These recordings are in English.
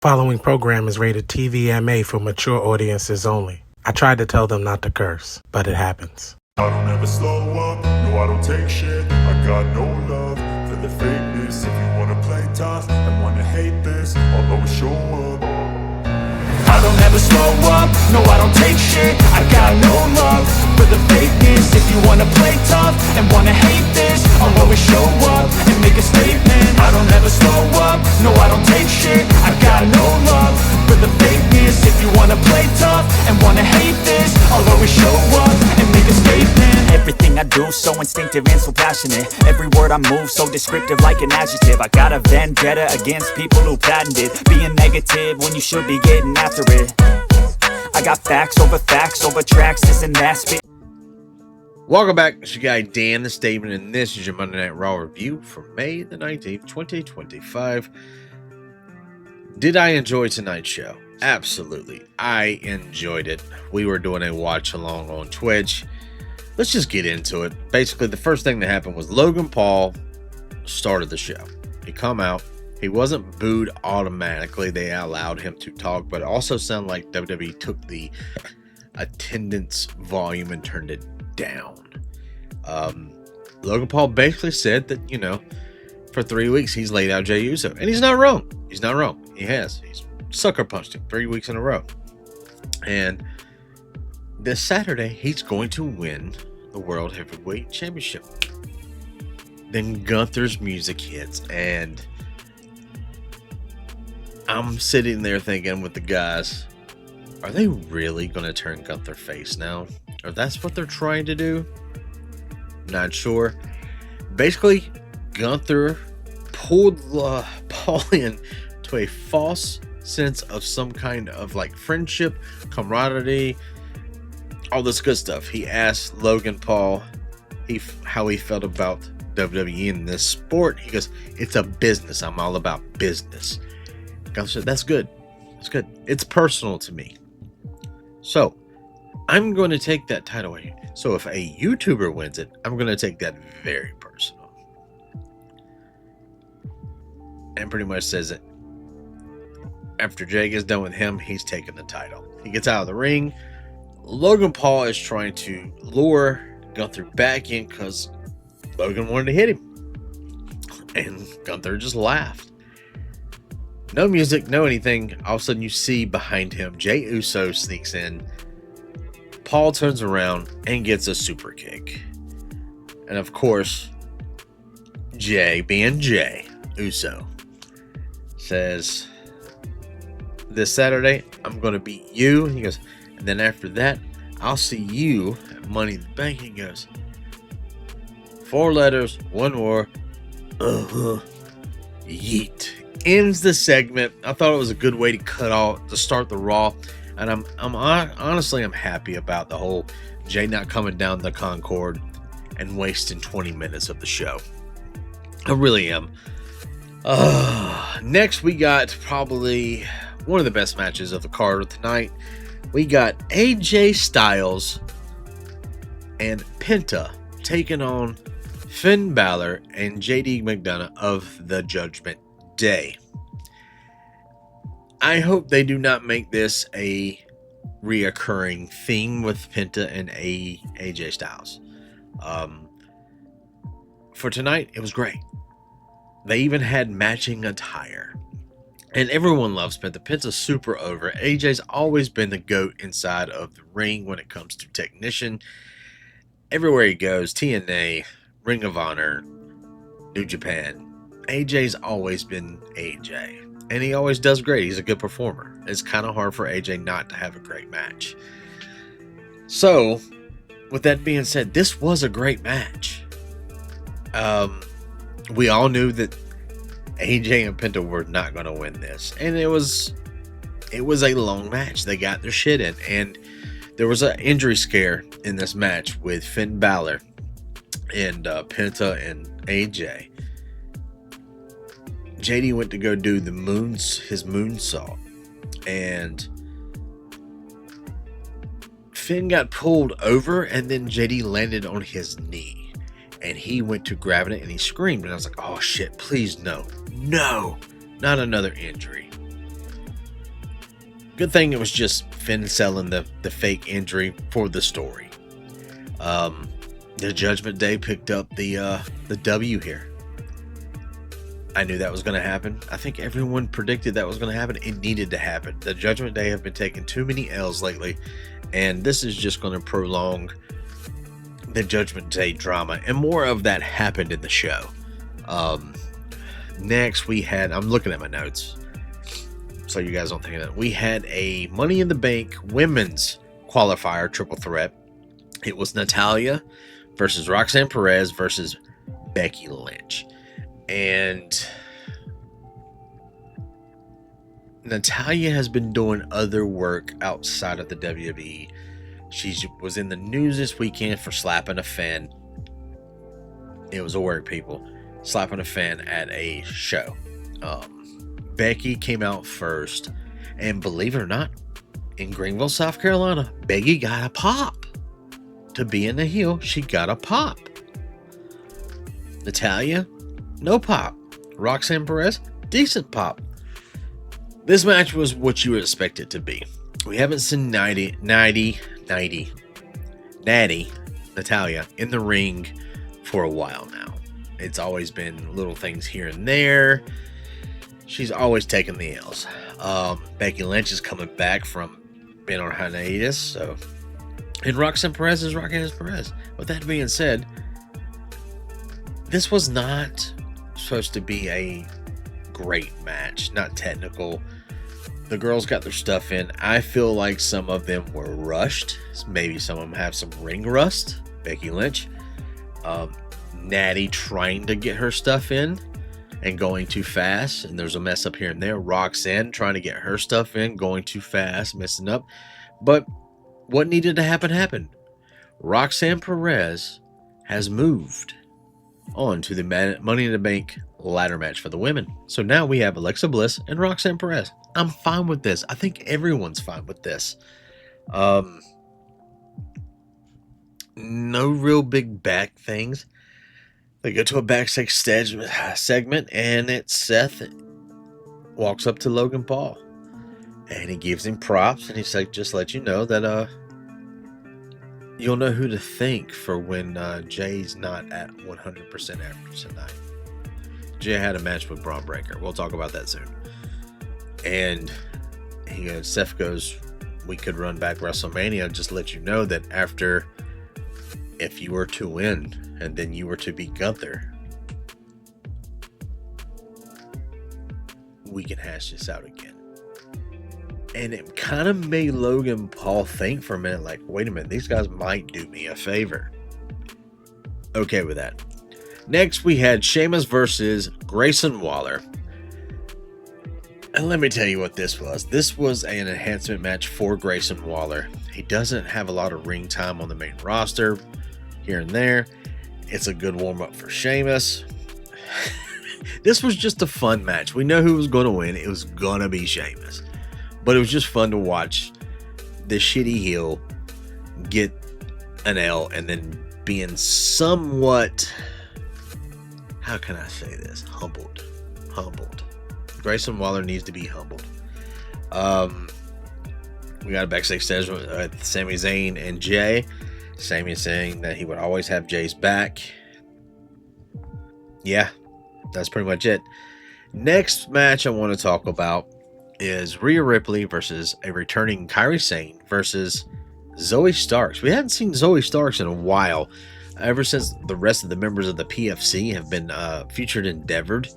Following program is rated TVMA for mature audiences only. I tried to tell them not to curse, but it happens. I don't ever slow up, no I don't take shit. I got no love for the fakeness. If you wanna play tough and wanna hate this, I'll always show up. I don't ever slow up, no I don't take shit. I got no love for the fakeness. If you wanna play tough and wanna hate this, I'll always show up and make a statement. I don't ever slow up, no I don't take shit. I got no love for the fakeness. If you wanna play tough and wanna hate this, I'll always show up and make a statement. Everything I do so instinctive and so passionate. Every word I move so descriptive like an adjective. I got a vendetta against people who patented being negative when you should be getting after it. I got facts over tracks, this and that spit. Welcome back. It's your guy Dan the Statement, and this is your Monday Night Raw review for May the 19th, 2025. Did I enjoy tonight's show? Absolutely. I enjoyed it. We were doing a watch along on Twitch. Let's just get into it. Basically, the first thing that happened was Logan Paul started the show. He come out. He wasn't booed automatically. They allowed him to talk, but it also sounded like WWE took the attendance volume and turned it down. Logan Paul basically said that, for 3 weeks he's laid out Jey Uso. And he's not wrong. He's not wrong. He has. He's sucker punched him 3 weeks in a row. And this Saturday, he's going to win the World Heavyweight Championship. Then Gunther's music hits, and I'm sitting there thinking with the guys, are they really going to turn Gunther face now? Or that's what they're trying to do? Not sure. Basically, Gunther pulled Paul in to a false sense of some kind of friendship, camaraderie, all this good stuff. He asked Logan Paul how he felt about WWE in this sport. He goes, it's a business. I'm all about business. Gunther said, that's good. That's good. It's personal to me. So, I'm going to take that title away. So if a YouTuber wins it, I'm going to take that very personal. And pretty much says it. After Jay gets done with him, he's taking the title. He gets out of the ring. Logan Paul is trying to lure Gunther back in because Logan wanted to hit him. And Gunther just laughed. No music, no anything. All of a sudden you see behind him, Jey Uso sneaks in. Paul turns around and gets a super kick. And of course, Jey, being Jey Uso, says, this Saturday, I'm going to beat you. And he goes, and then after that, I'll see you at Money in the Bank. He goes, 4 letters, 1 more. Yeet. Ends the segment. I thought it was a good way to start the Raw. And I'm honestly happy about the whole Jey not coming down the Concorde and wasting 20 minutes of the show. I really am. Next, we got probably one of the best matches of the card tonight. We got AJ Styles and Penta taking on Finn Balor and JD McDonough of the Judgment Day. I hope they do not make this a reoccurring theme with Penta and AJ Styles. For tonight, it was great. They even had matching attire. And everyone loves Penta. Penta's super over. AJ's always been the GOAT inside of the ring when it comes to technician. Everywhere he goes, TNA, Ring of Honor, New Japan, AJ's always been AJ. And he always does great. He's a good performer. It's kind of hard for AJ not to have a great match. So, with that being said, this was a great match. We all knew that AJ and Penta were not going to win this. And it was a long match. They got their shit in. And there was an injury scare in this match with Finn Balor and Penta and AJ. JD went to go do his moonsault, and Finn got pulled over, and then JD landed on his knee, and he went to grab it, and he screamed, and I was like, oh shit, please no, not another injury. Good thing it was just Finn selling the fake injury for the story. The Judgment Day picked up the W here. I knew that was going to happen. I think everyone predicted that was going to happen. It needed to happen. The Judgment Day have been taking too many L's lately, and this is just going to prolong the Judgment Day drama, and more of that happened in the show. Next we had, I'm looking at my notes so you guys don't think of that, we had a Money in the Bank women's qualifier triple threat. It was Natalya versus Roxanne Perez versus Becky Lynch. And Natalya has been doing other work outside of the WWE. She was in the news this weekend for slapping a fan. It was a work, people. Slapping a fan at a show. Becky came out first, and believe it or not, in Greenville, South Carolina, Becky got a pop. To be in the heel, she got a pop. Natalya, no pop. Roxanne Perez, decent pop. This match was what you would expect it to be. We haven't seen Natty Natalya in the ring for a while now. It's always been little things here and there. She's always taking the L's. Becky Lynch is coming back from being on hiatus, so, and Roxanne Perez is Roxanne Perez. With that being said, this was not supposed to be a great match, not technical. The girls got their stuff in. I feel like some of them were rushed. Maybe some of them have some ring rust. Becky Lynch. Natty trying to get her stuff in and going too fast, and there's a mess up here and there. Roxanne trying to get her stuff in, going too fast, messing up. But what needed to happen happened. Roxanne Perez has moved on to the Money in the Bank ladder match for the women. So now we have Alexa Bliss and Roxanne Perez. I'm fine with this. I think everyone's fine with this. No real big back things. They go to a backstage segment, and it's Seth walks up to Logan Paul, and he gives him props, and he's like, just let you know that you'll know who to thank for when Jay's not at 100% after tonight. Jay had a match with Braun Breaker. We'll talk about that soon. And Seth goes, we could run back WrestleMania, just let you know that after, if you were to win and then you were to beat Gunther, we can hash this out again. And it kind of made Logan Paul think for a minute, like, wait a minute, these guys might do me a favor. Okay with that. Next, we had Sheamus versus Grayson Waller. And let me tell you what this was. This was an enhancement match for Grayson Waller. He doesn't have a lot of ring time on the main roster, here and there. It's a good warm-up for Sheamus. This was just a fun match. We know who was going to win. It was going to be Sheamus. But it was just fun to watch the shitty heel get an L and then being somewhat, how can I say this? Humbled. Grayson Waller needs to be humbled. We got a backstage segment with Sami Zayn and Jay. Sami saying that he would always have Jay's back. Yeah, that's pretty much it. Next match I want to talk about is Rhea Ripley versus a returning Kairi Sane versus Zoe Starks. We haven't seen Zoe Starks in a while, ever since the rest of the members of the PFC have been featured in Endeavored.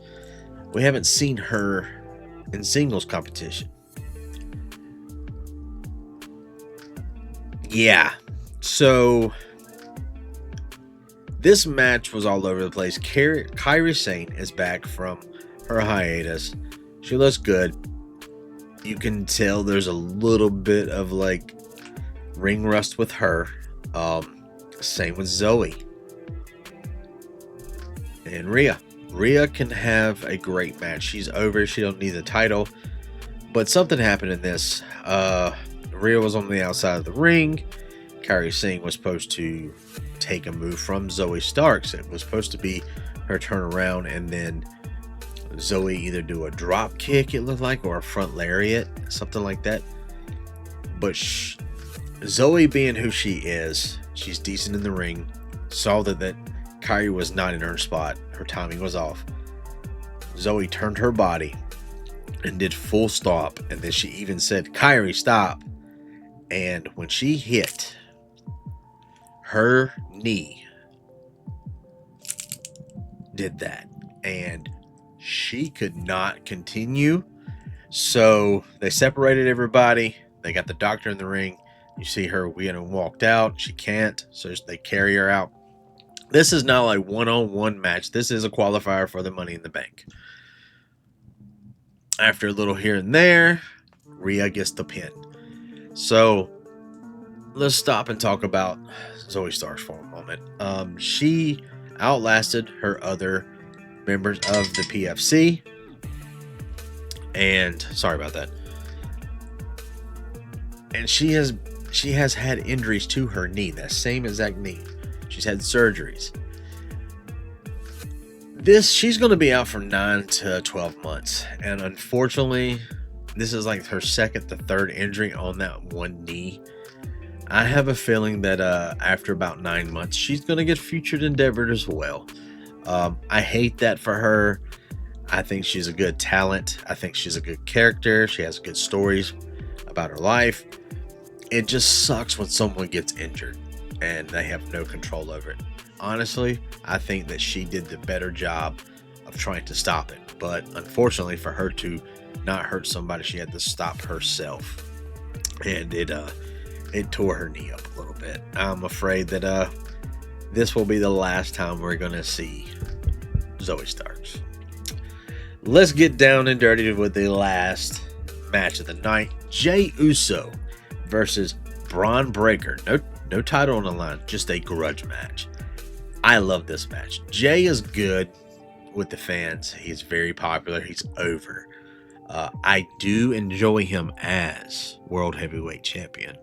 We haven't seen her in singles competition. Yeah, so this match was all over the place. Kairi Sane is back from her hiatus. She looks good. You can tell there's a little bit of like ring rust with her. Same with Zoe. And Rhea. Rhea can have a great match. She's over. She don't need the title. But something happened in this. Rhea was on the outside of the ring. Kairi Sane was supposed to take a move from Zoe Starks. It was supposed to be her turnaround, and then Zoe either do a drop kick, it looked like, or a front lariat, something like that. But Zoe, being who she is, she's decent in the ring, saw that Kyrie was not in her spot. Her timing was off. Zoe turned her body and did full stop. And then she even said, Kyrie, stop. And when she hit, her knee did that. And she could not continue. So they separated everybody. They got the doctor in the ring. You see her walked out. She can't. So they carry her out. This is not like one-on-one match. This is a qualifier for the Money in the Bank. After a little here and there, Rhea gets the pin. So let's stop and talk about Zoe Starks for a moment. She outlasted her other members of the PFC. And sorry about that. And she has had injuries to her knee, that same exact knee. She's had surgeries. She's going to be out for 9 to 12 months. And unfortunately, this is like her second to third injury on that one knee. I have a feeling that after about 9 months, she's going to get featured endeavored as well. I hate that for her. I think she's a good talent. I think she's a good character. She has good stories about her life. It just sucks when someone gets injured and they have no control over it. Honestly, I think that she did the better job of trying to stop it. But unfortunately, for her to not hurt somebody, she had to stop herself. And it tore her knee up a little bit. I'm afraid that this will be the last time we're going to see Zoe Starks. Let's get down and dirty with the last match of the night. Jey Uso versus Braun Breaker. No title on the line, just a grudge match. I love this match. Jey is good with the fans. He's very popular. He's over. I do enjoy him as World Heavyweight Champion.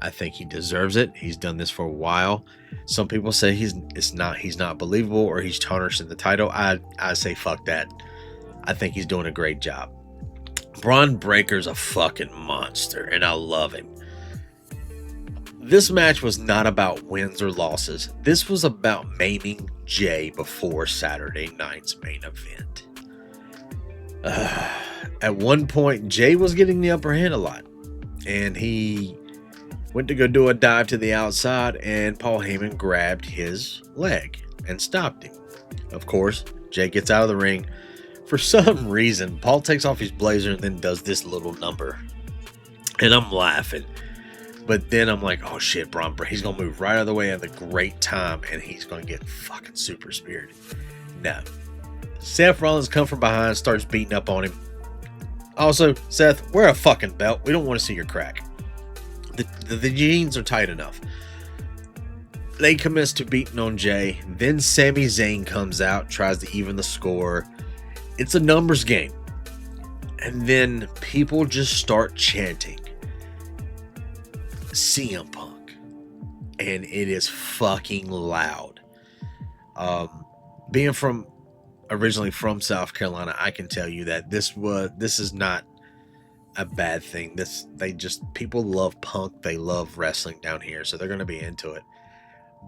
I think he deserves it. He's done this for a while. Some people say he's not believable or he's tarnished in the title. I say fuck that. I think he's doing a great job. Braun Breaker's a fucking monster, and I love him. This match was not about wins or losses. This was about maiming Jey before Saturday night's main event. At one point, Jey was getting the upper hand a lot, and he went to go do a dive to the outside, and Paul Heyman grabbed his leg and stopped him. Of course, Jey gets out of the ring. For some reason, Paul takes off his blazer and then does this little number. And I'm laughing. But then I'm like, oh shit, Braun Breaker, he's going to move right out of the way at the great time, and he's going to get fucking super speared. No. Seth Rollins comes from behind, starts beating up on him. Also, Seth, wear a fucking belt. We don't want to see your crack. The jeans are tight enough. They commence to beating on Jey. Then Sami Zayn comes out, tries to even the score. It's a numbers game. And then people just start chanting CM Punk. And it is fucking loud. Being originally from South Carolina, I can tell you that this is not a bad thing. People love Punk. They love wrestling down here, so they're going to be into it.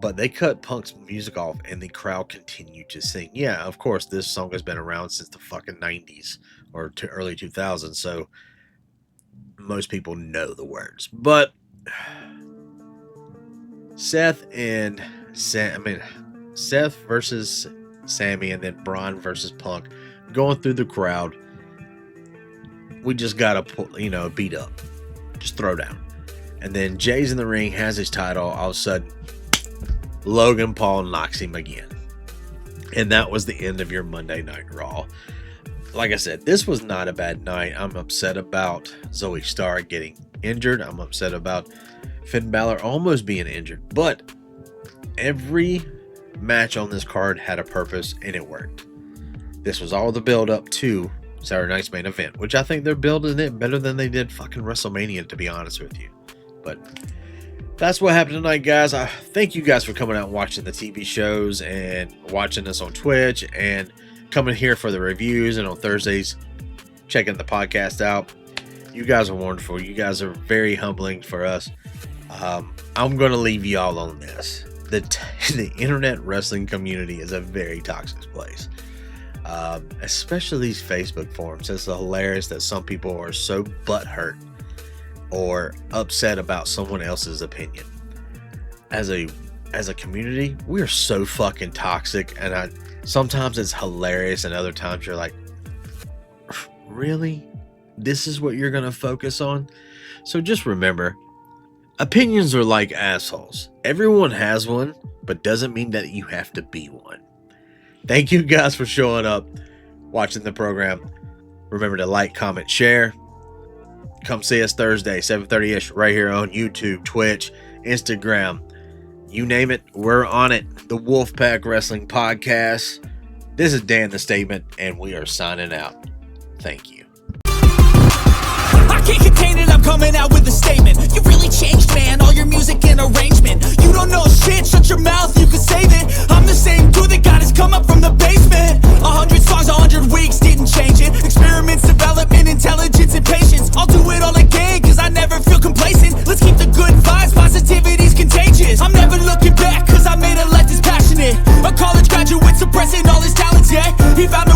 But they cut Punk's music off and the crowd continued to sing. Yeah, of course, this song has been around since the fucking 90s or early 2000s, so most people know the words. But Seth versus Sammy, and then Braun versus Punk going through the crowd. We just got to beat up. Just throw down. And then Jey's in the ring, has his title. All of a sudden, Logan Paul knocks him again. And that was the end of your Monday Night Raw. Like I said, this was not a bad night. I'm upset about Zoe Stark getting injured. I'm upset about Finn Balor almost being injured. But every match on this card had a purpose, and it worked. This was all the build up to Saturday night's main event, which I think they're building it better than they did fucking WrestleMania, to be honest with you. But that's what happened tonight, guys. I thank you guys for coming out and watching the TV shows and watching us on Twitch and coming here for the reviews, and on Thursdays checking the podcast out. You guys are wonderful. You guys are very humbling for us. I'm going to leave y'all on this. The internet wrestling community is a very toxic place. Especially these Facebook forums. It's hilarious that some people are so butthurt or upset about someone else's opinion. As a community, we are so fucking toxic, and sometimes it's hilarious, and other times you're like, really? This is what you're gonna focus on? So just remember, opinions are like assholes. Everyone has one, but doesn't mean that you have to be one. Thank you guys for showing up, watching the program. Remember to like, comment, share. Come see us Thursday, 7:30ish, right here on YouTube, Twitch, Instagram. You name it, we're on it. The Wolfpack Wrestling Podcast. This is Dan the Statement, and we are signing out. Thank you. I can't contain it, I'm coming out with a statement. You really changed, man, all your music and arrangement. You don't know shit, shut your mouth, you can save it. I'm the same dude that got his come up from the basement. 100 songs, 100 weeks, didn't change it. Experiments, development, intelligence, and patience. I'll do it all again, cause I never feel complacent. Let's keep the good vibes, positivity's contagious. I'm never looking back, cause I made a life that's passionate. A college graduate suppressing all his talents, yeah. He found